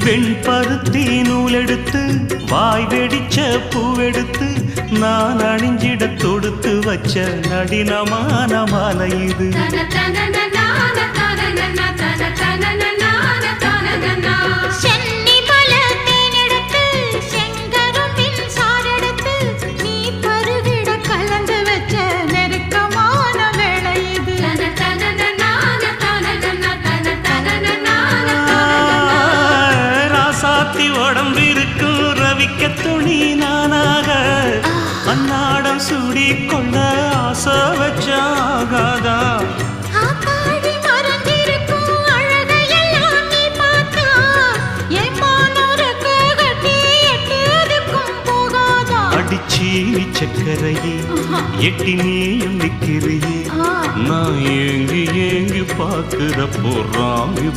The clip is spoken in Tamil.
வெண்பருத்தி நூலெடுத்து வாய் வெடிச்ச பூவெடுத்து நான் அணிஞ்சிட தொடுத்து வச்ச நடினமான மாலை இது. உடம்பிருக்கும் ரவிக்க துணி நானாக அன்னாடம் சூடி கொள்ள ஆசை வச்சாகாதா. அடிச்சீனி சக்கரையே எட்டி நீயும் நிக்கிறியே நான் ஏங்கி ஏங்கி பார்க்கிற போறாங்க.